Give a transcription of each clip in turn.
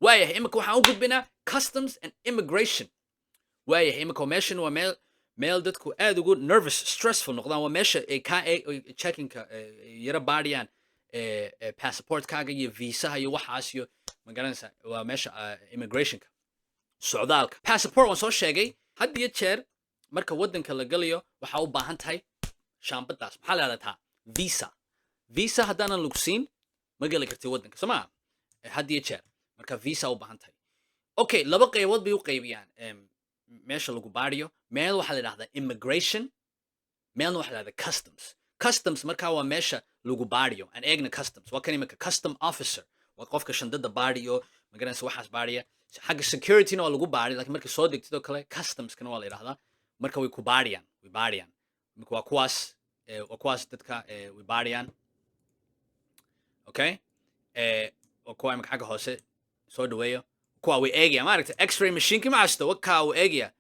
waayahay imika waxaan u gudbinaa customs and immigration waayahay imika meeshan waa meel dadku aad ugu nervous stressful noqdaan waa meesha ay ka checkinka yara baadhiyaan passportkaaga iyo viisaha iyo waxaas iyo magaranaysa waa meesha immigrationka socdaalka passport waan soo sheegay had iyo jeer marka waddanka la galayo waxaa u baahan tahay shaambadaas maxaa la yidhahdaa visa haddaanan lagu siin ma geli kartid waddanka soo maa had iyo jeer marka visa u baahan tahay okay laba qaybood bay u qaybiyaan meesha lagu baadhiyo meel waxaa la yidhahdaa immigration meelna waxaa la yidhahdaa customs markaa waa meesha lagu baadhiyo aan eegna customs waa kan imika custom officer waa qofka shandada baadhiyo magaranaysa waxaas baadhiya xagga securityna waa lagu baadhi lakin marka soo degtid oo kale customskana waa la yidhahdaa marka way ku baadhiyaan imika waa kuwaas dadka way baadhiyaan okay waa kuwa imika xagga hoose soo dhaweeyo kuwa way eegaya maaragta x-ray machineki ma hasto wakaa uu eegaya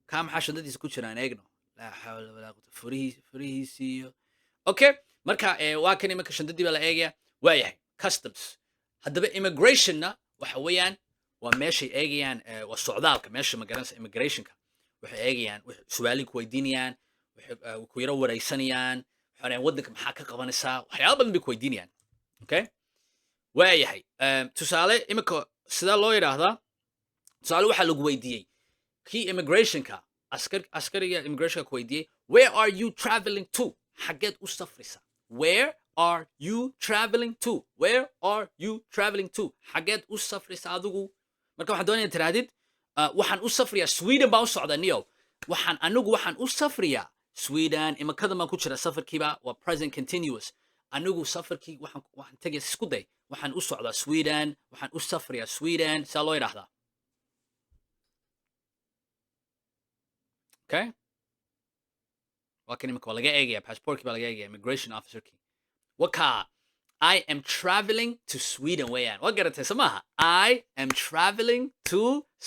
kaa maxaa shandadiisa ku jira aan eegno laa xawla walaa quwata furihiisi iyo okay marka waa kan imika shandadii baa la eegaya waa yahay customs haddaba immigrationna waxa weeyaan waa meeshay eegayaan waa socdaalka meesha magaranaysa immigrationka waxay eegayaan su'aali ku weydiinayaan waxay ku yara wareysanayaan waxay waddanka maxaa ka qabanaysaa waxyaabo badan bay ku weydiinayaan okay waa yahay tusaale imika sida loo yiraahdaa tusaale waxa lagu weydiiyey kii immigrationka askariga immigrationka ku weydiiyey where are you traveling to xageed u safraysaa where are you traveling to where are you traveling to xageed u safraysaa adigu marka waxaan doonaya tirahdid waxaan u safriyaa Sweden baan u socdaa niyo waxaan u safriyaa Sweden imikada ma ku jira safarkiiba waa present continuous anigu safarkii waxaan tagay isku day waxaan u socdaa Sweden waxaan u safriyaa Sweden saa loo yiraahdaa okay waa kan imika laga eegaya passportkii baa laga eegaya immigration officerkii waka I am traveling to Sweden weeyaan waa garatay samaha I am traveling to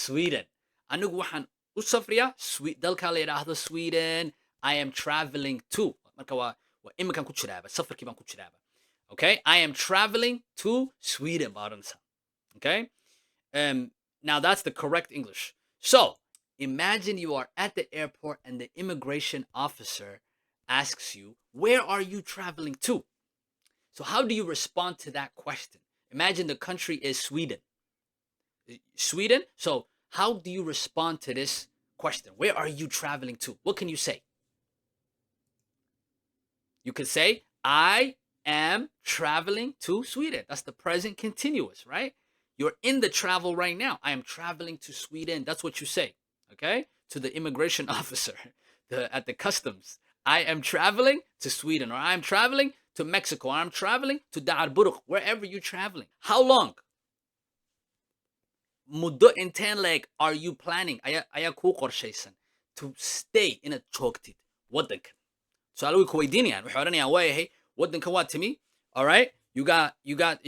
Sweden anigu waxaan u safriyaa dalka la yiraahdo Sweden I am traveling to marka waa imikan ku jiraaba safarkii baan ku jiraaba okay I am traveling to Sweden baaransa okay now that's the correct English so imagine you are at the airport and the immigration officer asks you where are you traveling to so how do you respond to that question imagine the country is Sweden so how do you respond to this question where are you traveling to what can you say you could say I am traveling to Sweden that's the present continuous right you're in the travel right now I am traveling to Sweden that's what you say okay to the immigration officer at the customs I am traveling to Sweden or I am traveling to Mexico or I'm traveling to Darburg wherever you're traveling how long muddo inteen leg are you planning ayaa kuu qorshaysan to stay inaad joogtid waddankan su'aalo way ku weydiinayaan waxay odhanayaan waayahay waddankan waa timi all right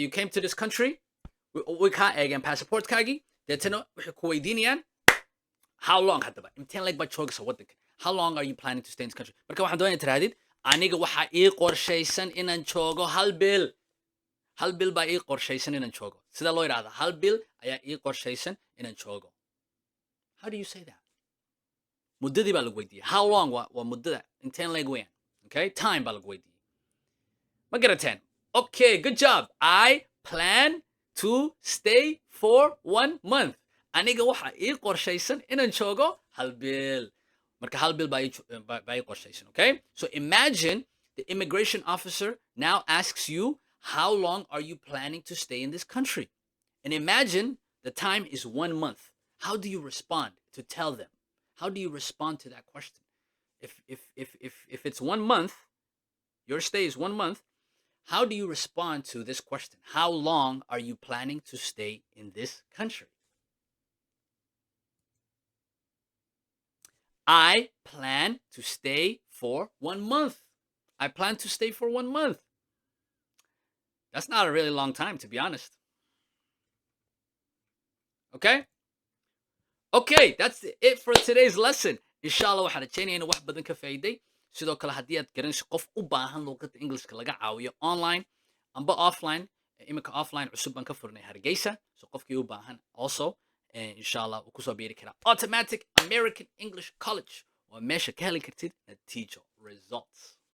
you came to this country way kaa eegeen passportkaagii deetana waxay ku weydiinayaan how long haddaba inteen leg baad joogaysa waddankan how long are you planning to stay in this country marka waxaan doonaya tirahdid aniga waxaa ii qorshaysan inaan joogo hal bil baa ii qorshaysan inaan joogo sida loo yidhaahdaa hal bil ayaa ii qorshaysan inaan joogo how do you say that muddadii baa lagu weydiiyey how long waa muddada inteen leg weeyaan okay time baa lagu weydiiyey ma garateen okay good job I plan to stay for 1 month aniga waxaa ii qorshaysan inaan joogo hal bil marka hal bil baa ii qorshaysan okay so imagine the immigration officer now asks you how long are you planning to stay in this country and imagine the time is 1 month how do you respond to tell them how do you respond to that question if it's 1 month your stay is 1 month how do you respond to this question how long are you planning to stay in this country I plan to stay for 1 month I plan to stay for 1 month that's not a really long time to be honest okay that's it for today's lesson inshallah waxaan rajaynayaa in wax badan ka faa'iiday sidoo kale haddii aad garanayso qof u baahan luqadda Englishka laga caawiyo online amba offline iminka offline cusub baan ka furnay Hargeysa so qofkii u baahan also insha Allah uu kusoo biiri karaa Automatic American English College waa meesha ka heli kartid natiijo results